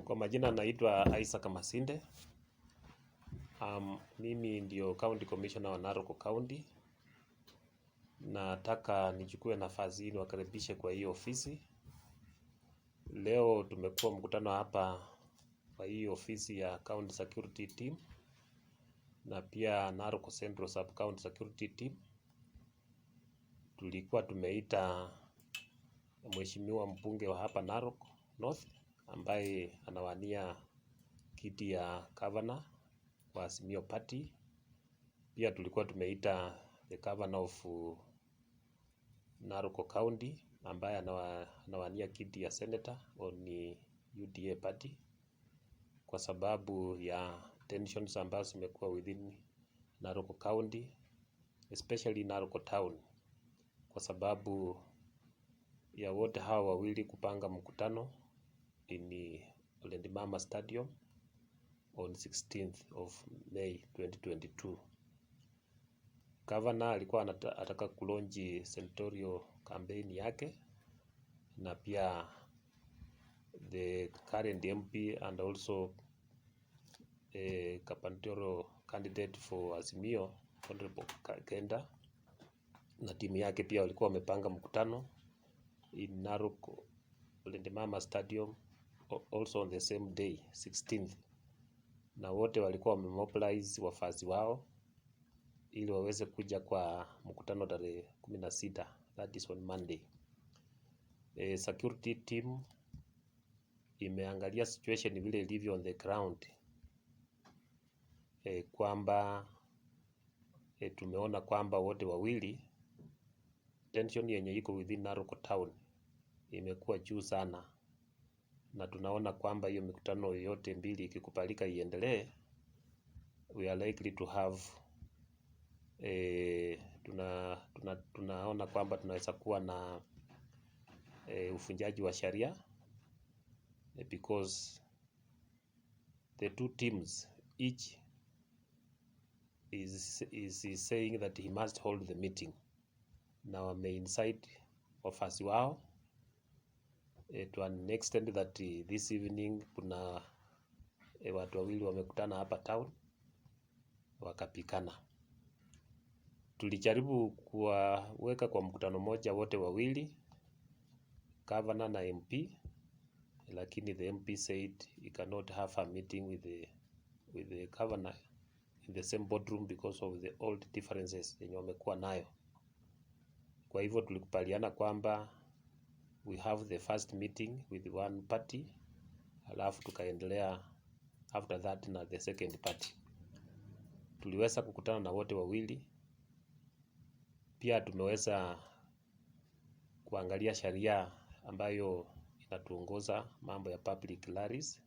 Kwa majina naitwa Isaac Masinde. Mimi ndio County Commissioner wa Narok County. Nataka nichukue nafasi hii niwakaribishe kwa hii ofisi. Leo tumekuwa mkutano hapa kwa hii ofisi ya County Security Team na pia Narok Central Sub County Security Team. Tulikuwa tumeita mheshimiwa mbunge wa hapa Narok North ambaye anawania kiti ya governor wa Azimio Party. Pia tulikuwa tumeita the governor of Narok County ambaye anawania kiti ya senator on UDA Party, kwa sababu ya tensions ambazo zimekuwa within Narok County, especially Narok Town, kwa sababu ya wote hawa wawili kupanga mkutano in Olendimama Stadium on 16th of May 2022. Governor alikuwa anataka kulonji senatorial campaign yake, na pia the current MP and also a gubernatorial candidate for Azimio, Honorable Kenda, na timu yake pia walikuwa wamepanga mkutano in Narok Olendimama Stadium also on the same day 16th, na wote walikuwa wamemobilize wafuasi wao ili waweze kuja kwa mkutano tarehe 16, that is on Monday. Security team imeangalia situation vile ilivyo on the ground, kwamba tumeona kwamba wote wawili tension yenye iko within Narok Town imekuwa juu sana, na tunaona kwamba hiyo mikutano yote mbili ikikubalika iendelee, we are likely to have tunaona kwamba tunaweza kuwa na ufunjaji wa sheria, because the two teams each is saying that he must hold the meeting. Na wameincite wafuasi wao to an extent that this evening kuna watu wawili wamekutana hapa town wakapikana. Tulijaribu kuwaweka kwa mkutano moja wote wawili, governor na MP, lakini the MP said he cannot have a meeting with the governor in the same boardroom because of the old differences yenye wamekuwa nayo. Kwa hivyo tulikubaliana kwamba we have the first meeting with one party, alafu tukaendelea after that na the second party. Tuliweza kukutana na wote wawili. Pia tumeweza kuangalia sheria ambayo inatuongoza mambo ya public libraries.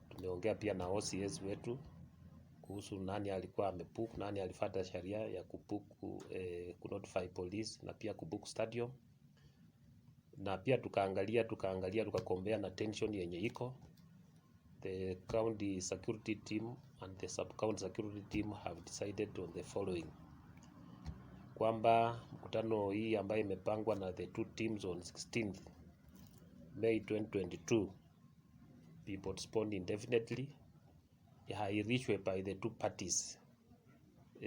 Tumeongea pia na OCS wetu kuhusu nani alikuwa amebook, nani alifuata sheria ya kubook, kunotify police na pia kubook stadium. Na pia tukakombea na tension yenye iko. The county security team and the sub county security team have decided on the following, kwamba mkutano hii ambayo imepangwa na the two teams on 16th May 2022 be postponed indefinitely, ihairishwe by the two parties,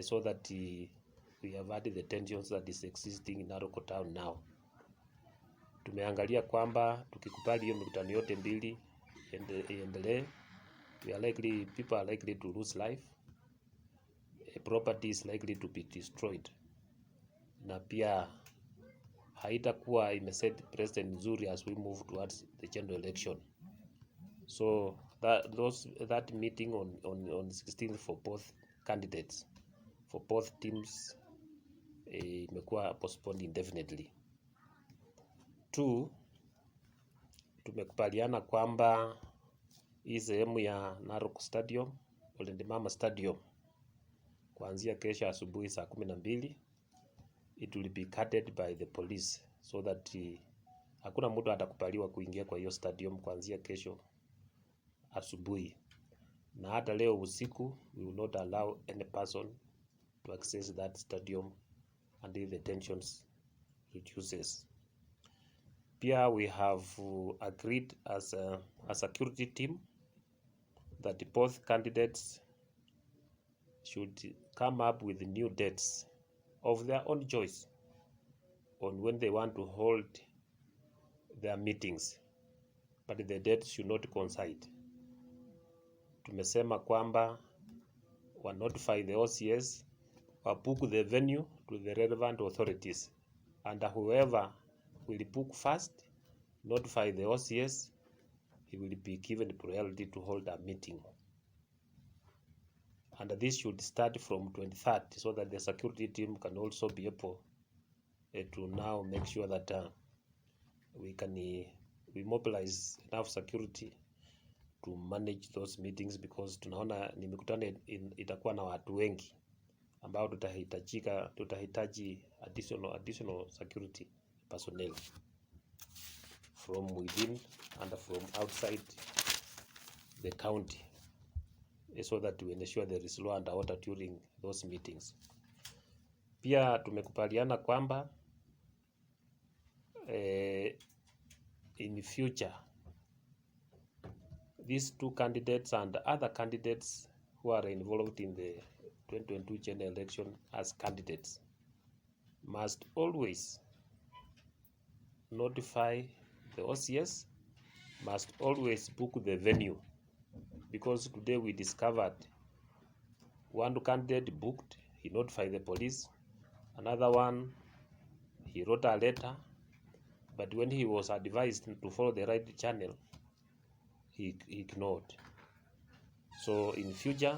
so that we have had the tensions that is existing in Narok Town now. Tumeangalia kwamba tukikubali hiyo mikutano yote mbili iendelee, people are likely to lose life, property is likely to be destroyed, na pia haitakuwa imeset president nzuri as we move towards the general election. So that meeting on 16th for both candidates, for both teams, imekuwa postponed indefinitely. 2, tumekubaliana kwamba hii sehemu ya Narok Stadium, Olendimama Stadium, kuanzia kesho asubuhi saa 12 it will be guarded by the police, so that hakuna mtu atakubaliwa kuingia kwa hiyo stadium kuanzia kesho asubuhi. Na hata leo usiku we will not allow any person to access that stadium until the tensions reduces. Pia we have agreed as a security team that both candidates should come up with new dates of their own choice on when they want to hold their meetings, but the dates should not coincide. Tumesema kwamba wa notify the OCS, wa book the venue to the relevant authorities, and whoever will book first, notify the OCS, he will be given priority to hold a meeting. And this should start from 23rd, so that the security team can also be able to now make sure that we mobilize enough security to manage those meetings, because tunaona ni mikutano itakuwa na watu wengi ambao tutahitaji additional security personnel from within and from outside the county, so that we ensure there is law and order during those meetings. Pia tumekubaliana kwamba in future these two candidates and other candidates who are involved in the 2022 general election as candidates must always notify the OCS, must always book the venue, because today we discovered one candidate booked, he notified the police, another one he wrote a letter, but when he was advised to follow the right channel, he ignored. So in future,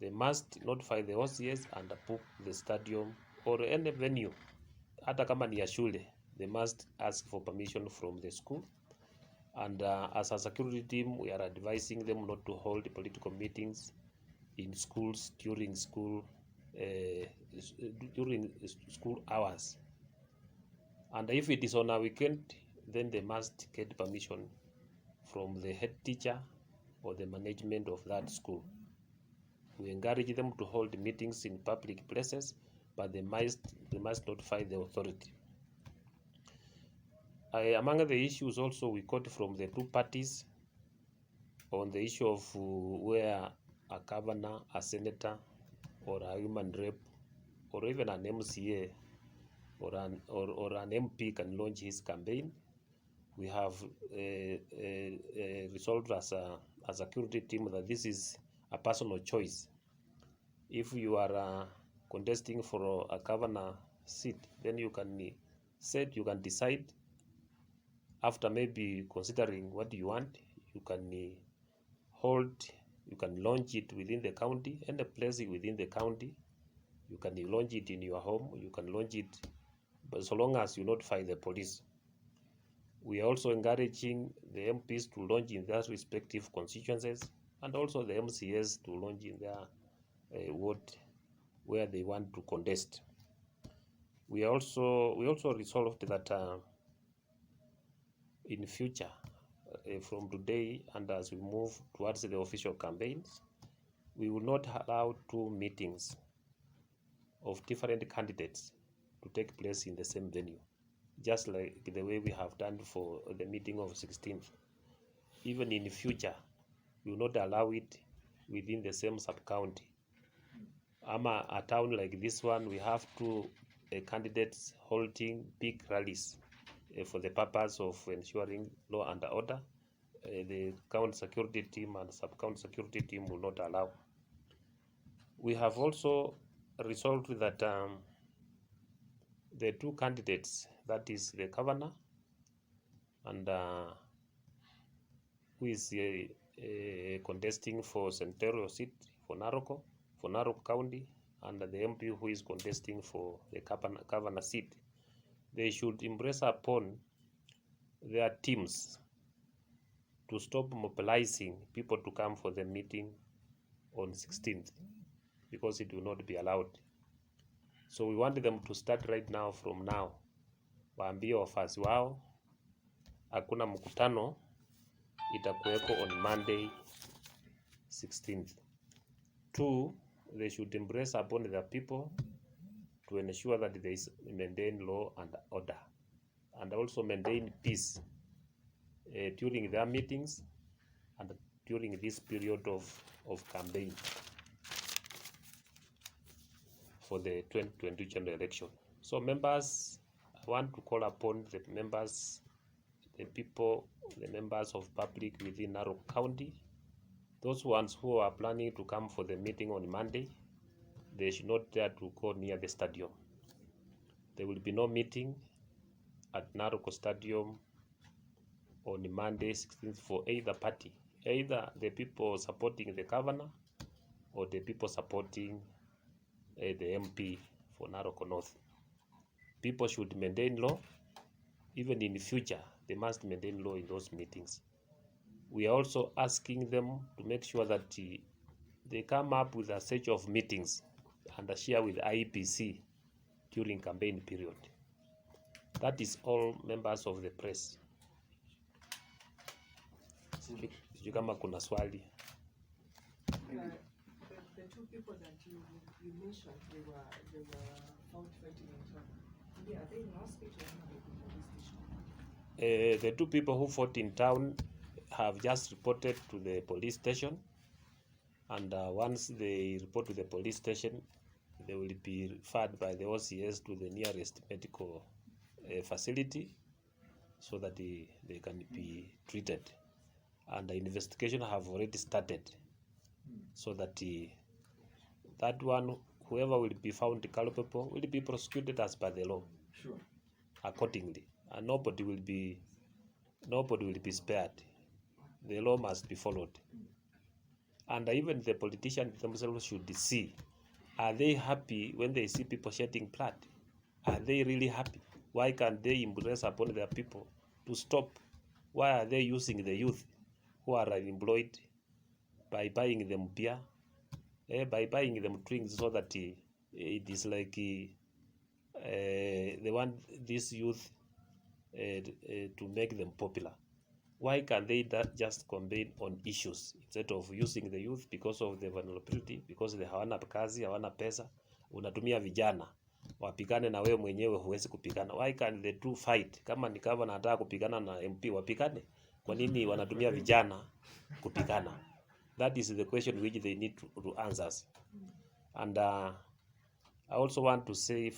they must notify the OCS and book the stadium or any venue. Hata kama ni ya shule, they must ask for permission from the school. And as a security team, we are advising them not to hold political meetings in schools during school hours. And if it is on a weekend, then they must get permission from the head teacher or the management of that school. We encourage them to hold meetings in public places, but they must notify the authority. Among the issues also we got from the two parties on the issue of where a governor, a senator, or a human rep, or even an MCA or an MP can launch his campaign. We have resolved as a security team that this is a personal choice. If you are contesting for a governor seat, then you can decide after maybe considering what you want, you can launch it within the county, any place within the county. You can launch it in your home, you can launch it, but so long as you notify the police. We are also encouraging the MPs to launch in their respective constituencies, and also the MCAs to launch in their ward where they want to contest. We also resolved that in future, from today and as we move towards the official campaigns, we will not allow two meetings of different candidates to take place in the same venue, just like the way we have done for the meeting of 16th. Even in the future, we will not allow it within the same sub-county. A town like this one, we have two candidates holding big rallies for the purpose of ensuring law and order. The county security team and sub-county security team will not allow. We have also resolved that the two candidates, that is the governor and who is contesting for senatorial seat for Narok County, and the MP who is contesting for the governor seat, they should embrace upon their teams to stop mobilizing people to come for the meeting on 16th, because it will not be allowed. So we want them to start right now, from now. Waambie wafasi wao hakuna mkutano itakuweko on Monday 16th. 2, they should embrace upon their people to ensure that they maintain law and order and also maintain peace during their meetings and during this period of campaign for the 2020 general election. So members, I want to call upon the members, the members of public within Narok County, those ones who are planning to come for the meeting on Monday, they should not dare to go near the stadium. There will be no meeting at Narok Stadium on Monday 16th for either party, either the people supporting the governor or the people supporting the MP for Narok North. People should maintain law. Even in the future, they must maintain law in those meetings. We are also asking them to make sure that they come up with a set of meetings and share with IEBC during campaign period. That is all, members of the press. Sijui kama kuna swali. The two people that you mentioned, they were found fighting each other. Yeah, are they in hospital or in the police station? The two people who fought in town have just reported to the police station, and once they report to the police station, they will be referred by the OCS to the nearest medical facility so that they can be treated. And the investigation have already started so that that one, whoever will be found culpable, will be prosecuted as per the law. Sure. Accordingly, and nobody will be spared. The law must be followed. And even the politicians themselves should see, are they happy when they see people shedding blood? Are they really happy? Why can't they impress upon their people to stop? Why are they using the youth who are unemployed by buying them beer, by buying them drinks, so that it is like they want this youth to make them popular? Why can't they just campaign on issues instead of using the youth because of the vulnerability, because they hawana kazi, hawana pesa? Unatumia vijana wapigane na wewe mwenyewe huwezi kupigana. Why can't the two fight? Kama ni kama anataka kupigana na MP wapigane, kwa nini wanatumia vijana kupigana? That is the question which they need to answer. And I also want to say